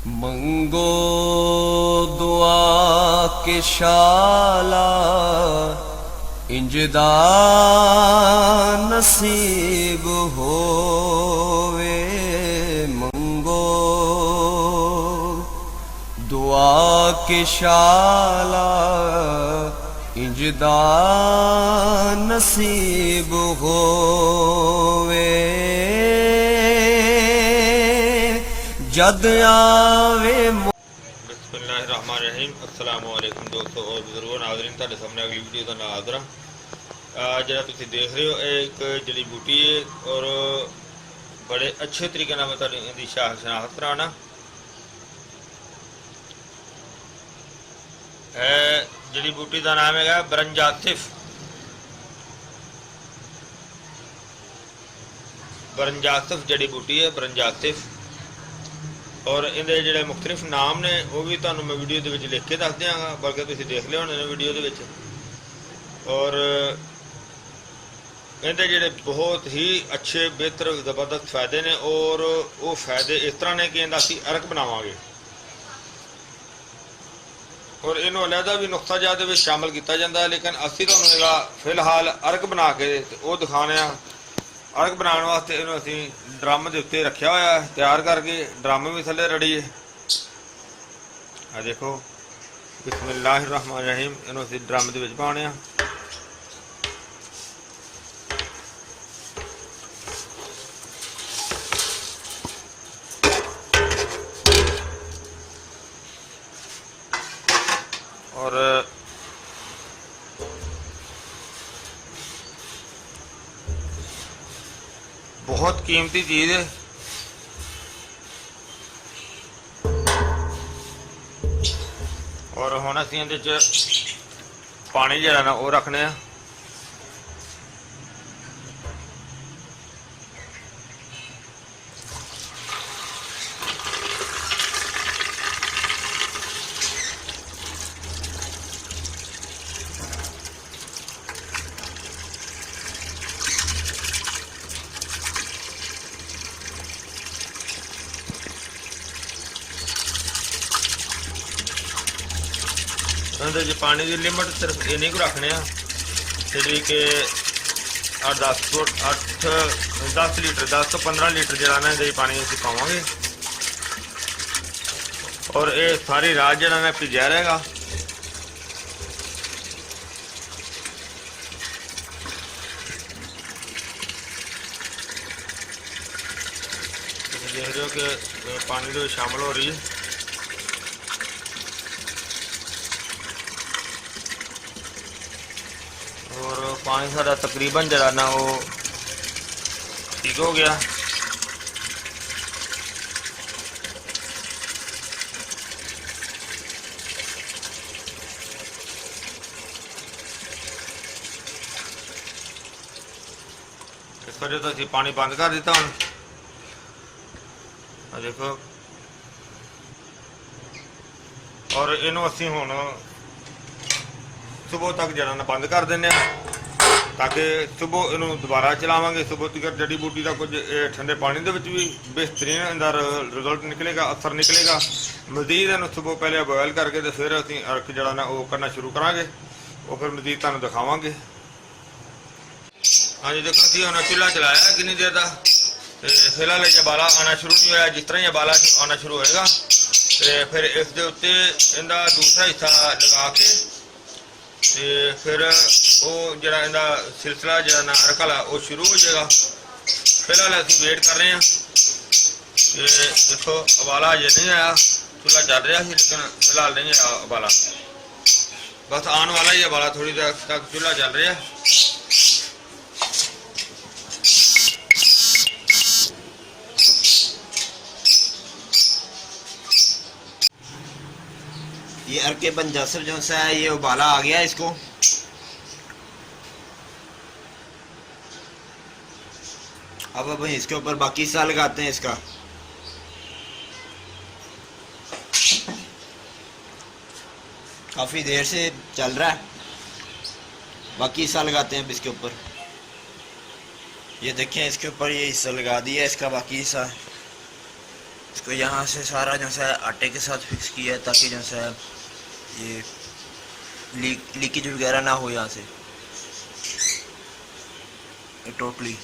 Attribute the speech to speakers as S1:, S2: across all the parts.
S1: मंगो दुआ के शाला इंजदा नसीब होवे। मंगो दुआ के शाला इंजदा नसीब होवे। जद आवे
S2: बिस्मिल्लाहिर्रहमानिर्रहीम। अस्सलामु अलैकुम दोस्तों और बुजुर्गों नाज़रीन, ਤੁਹਾਡੇ ਸਾਹਮਣੇ अगली वीडियो ਦਾ ਨਾਲ ਹਾਜ਼ਰ ਹਾਂ। ਜਿਹੜਾ ਤੁਸੀਂ ਦੇਖ ਰਹੇ ਹੋ ਇਹ ਇੱਕ ਜੜੀ ਬੂਟੀ ਹੈ ਔਰ ਬੜੇ ਅੱਛੇ ਤਰੀਕੇ ਨਾਲ ਮੈਂ ਤੁਹਾਨੂੰ ਇਹਦੀ ਸ਼ਨਾਖਤ ਕਰਾਉਣਾ। ਜੜੀ ਬੂਟੀ ਦਾ ਨਾਮ ਹੈਗਾ ਬਰੰਜਾਸਿਫ। ਬਰੰਜਾਸਿਫ ਜੜੀ ਬੂਟੀ ਹੈ, ਬਰੰਜਾਸਿਫ। और इहदे जिहड़े मुख्तलिफ नाम ने वो भी तुहानूं मैं वीडियो दे विच लिख के दस दिआंगा, बल्कि तुसीं देख लिया होने वीडियो दे विच। और इहदे जिहड़े बहुत ही अच्छे बेहतर ज़बरदस्त फायदे ने और वो फायदे इस तरह ने कि इहदा असीं अर्क बनावांगे और इहनूं अलहदा भी नुक्ता जात दे विच शामिल किया जाता है, लेकिन असीं तुहानूं इहदा फिलहाल अर्क बना के वो दिखाने आ। अर्क बनाने वास्ते इन्हूं असीं ड्रम के उत्ते रखा होया है तैयार करके। ड्रम भी थले रड़ी है, आ देखो। बिस्मिल्लाहिर्रहमानिर्रहीम। इन्हूं असीं ड्रम दे विच पाउने आ। और बहुत कीमती चीज़ है। और हुण असीं इहदे च पानी जिहड़ा ना वो रखने आ। पानी की लिमिट सिर्फ इन्नी को रखने जी कि 10 लीटर 10 तो 15 लीटर जरा ना ये पानी असीं पावांगे और ये सारी रात जरा ना भिजया रहेगा। देख रहे हो कि पानी के शामिल हो रही है। और पानी सारा तकरीबन जरा ना वो ठीक हो गया। इस वजह तो असीं पानी बंद कर दिता हुण। देखो और इनू असीं हुण सुबह तक जरा ना बंद कर देने ताकि सुबह इनू दोबारा चलावांगे। सुबह तक जड़ी बूटी का कुछ ठंडे पानी के भी बेहतरीन अंदर रिजल्ट निकलेगा, असर निकलेगा। मजीद इनू सुबह पहले बॉयल करके तो फिर असीं अर्क जरा ना वो करना शुरू करांगे, वो फिर मजीद तुहानूं दिखावांगे। हाँ जी देखो असीं हुण चूल्हा चलाया कितनी देर का, फिलहाल ये बाला आना शुरू नहीं होया। जिस तरह ये बाला आना शुरू होएगा तो फिर इस दे उत्ते इहदा दूसरा हिस्सा लगा के फिर वो जरा इहदा सिलसिला जरा ना अर्क वाला वो शुरू हो जाएगा। फिलहाल असीं वेट कर रहे हैं। देखो उबाला अजे नहीं आया, चूल्हा चल रहा है लेकिन फिलहाल नहीं आया उबाला, बस आने वाला ही उबाला। थोड़ी देर तक चूल्हा चल रहा है।
S3: ये अर्के बंजासिफ जो सा है ये उबाला आ गया इसको। अब इसके ऊपर बाकी हिस्सा लगाते हैं इसका। काफ़ी देर से चल रहा है, बाकी हिस्सा लगाते हैं अब इसके ऊपर। ये देखें इसके ऊपर ये हिस्सा लगा दिया, इसका बाकी हिस्सा इसको यहाँ से सारा जो है आटे के साथ फिक्स किया है ताकि जो है ये लीकेज वगैरह ना हो यहाँ से टोटली।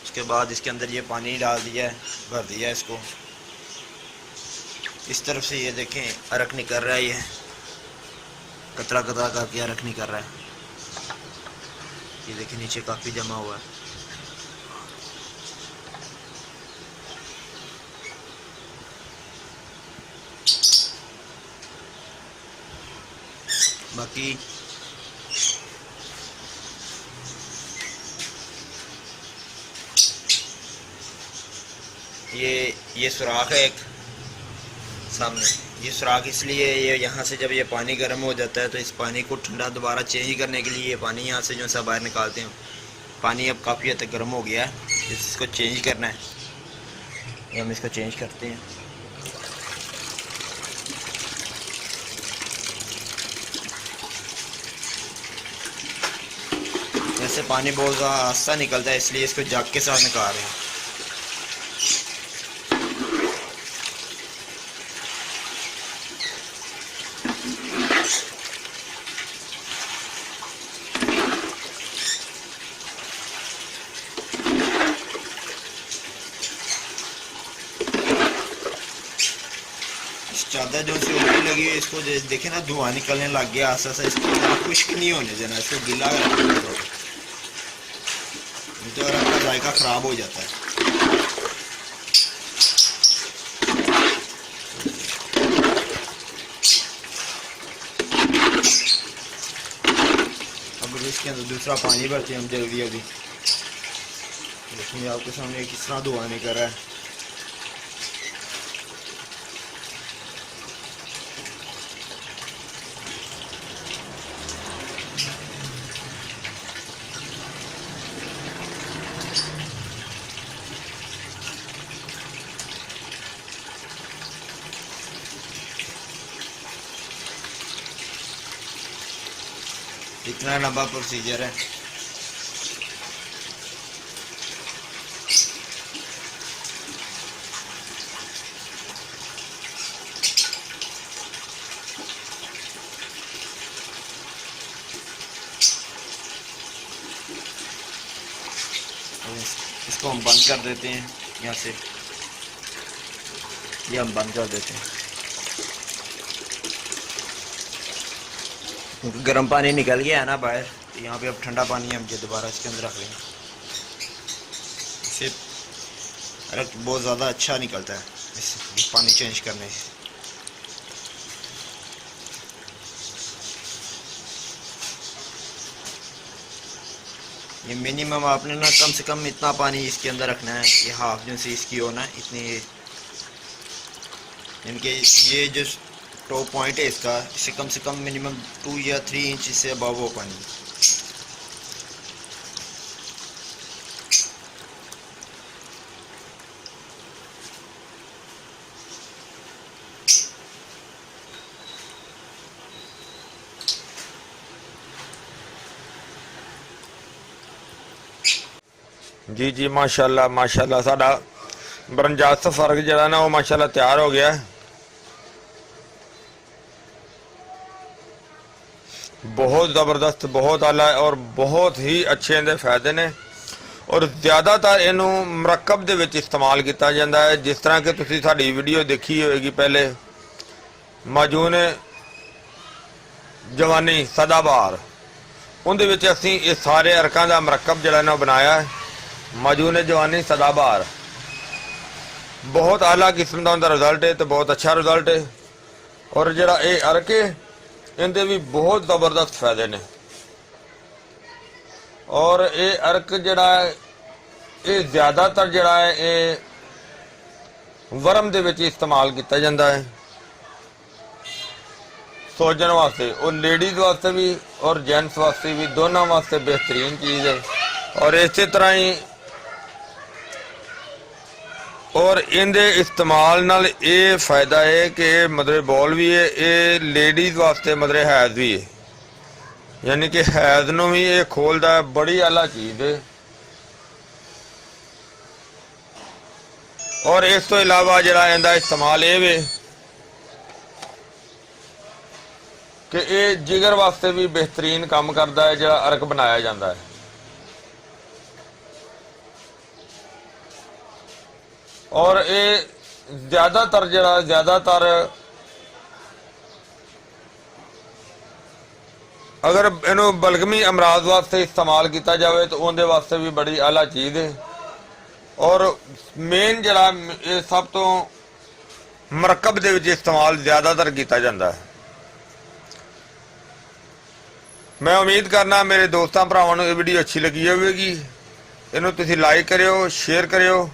S3: उसके बाद इसके अंदर ये पानी डाल दिया है, भर दिया है इसको। इस तरफ से ये देखें अरक निकल रहा है, ये कतरा कतरा करके अरक निकल रहा है। ये देखें नीचे काफ़ी जमा हुआ है। बाकी ये सुराख है एक सामने। ये सुराख इसलिए ये यहाँ से जब ये पानी गर्म हो जाता है तो इस पानी को ठंडा दोबारा चेंज करने के लिए ये पानी यहाँ से जो सा बाहर निकालते हैं। पानी अब काफ़ी हद तक गर्म हो गया है, इसको चेंज करना है। ये हम इसको चेंज करते हैं। वैसे पानी बहुत आस्ता निकलता है इसलिए इसको जग के साथ निकाल रहे हैं। चादर जो सी उल्टी लगी है इसको देखे ना धुआं निकलने लग गया आस्ता आस्ता। इसको खुश्क नहीं होने देना, इसको गीला रखना तो आपका जायका खराब हो जाता है। अब इसके अंदर दूसरा पानी भरते हैं हम जल्दी अभी। देखिए आपके सामने किस तरह धुआं निकल रहा है। इतना लंबा प्रोसीजर है। इसको हम बंद कर देते हैं यहाँ से। ये हम बंद कर देते हैं। गर्म पानी निकल गया है ना बाहर, तो यहाँ पे अब ठंडा पानी हम जो दोबारा इसके अंदर रख लेंगे। इससे अरक बहुत ज़्यादा अच्छा निकलता है इस पानी चेंज करने से। ये मिनिमम आपने ना कम से कम इतना पानी इसके अंदर रखना है कि हाफ जो सी इसकी हो ना इतनी, इनके ये जो टॉप पॉइंट है इसका, इससे कम से कम मिनिमम 2 या 3 इंच से अबव हो पानी।
S2: जी जी माशाल्लाह माशाल्लाह साडा बरंजात फर्क जरा ना वो माशाल्लाह तैयार हो गया है। बहुत ज़बरदस्त, बहुत आला और बहुत ही अच्छे इहदे फायदे ने। और ज़्यादातर इनू मरकब दे विच इस्तेमाल किया जाता है। जिस तरह कि तुसीं साडी वीडियो देखी होगी पहले, माजून जवानी सदाबहार, उहदे विच असीं इह सारे अरकां दा मरकब जिहड़ा ना बनाया है। माजून जवानी सदाबहार बहुत आला किस्म का उनका रिजल्ट है, तो बहुत अच्छा रिजल्ट है। और जिहड़ा ये अरक है इनके भी बहुत ज़बरदस्त फायदे ने। और ये अरक जिहड़ा है ये ज़्यादातर जिहड़ा है ये वरम दे विच इस्तेमाल किया जाता है, सोजन वास्ते, और लेडीज़ वास्ते भी और जेंट्स वास्ते भी, दोनों वास्ते बेहतरीन चीज़ है। और इसी तरह ही और इनके इस्तेमाल नाल ये फायदा है कि मतलब बॉल भी है, ये लेडीज़ वास्ते मतलब हैज़ भी है, यानी कि हैज़ नूं भी ये खोलता है। बड़ी आला चीज़ है। और इस तो इलावा जिहड़ा इहदा इस्तेमाल ये वे कि ये जिगर वास्ते भी बेहतरीन काम करता है, जिहड़ा अर्क बनाया जाता है। और ये ज़्यादातर अगर इनू बलगमी अमराज वास्ते इस्तेमाल किया जाए तो उनके वास्ते भी बड़ी आला चीज़ है। और मेन जरा ये सब तो मरकब दे विच इस्तेमाल ज़्यादातर किया जाता है। मैं उम्मीद करना मेरे दोस्तों भरावां नूं ये वीडियो अच्छी लगी होगी। इनू तुसीं लाइक करियो, शेयर करियो,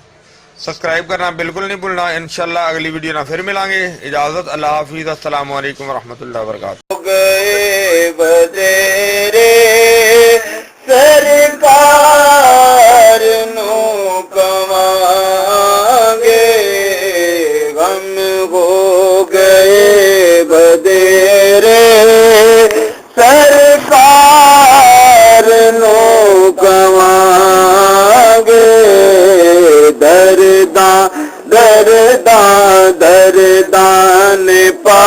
S2: सब्सक्राइब करना बिल्कुल नहीं भूलना। इंशाअल्लाह अगली वीडियो ना फिर मिलांगे। इजाज़त, अल्लाह हाफिज़, अस्सलामु अलैकुम वरहमतुल्लाहि वबरकातुहू।
S3: गए बदेरे सरकार नु कमांगे, गम हो गए बदेरे सरकार नु कमांगे, दरदा दरदा दरदा ने पा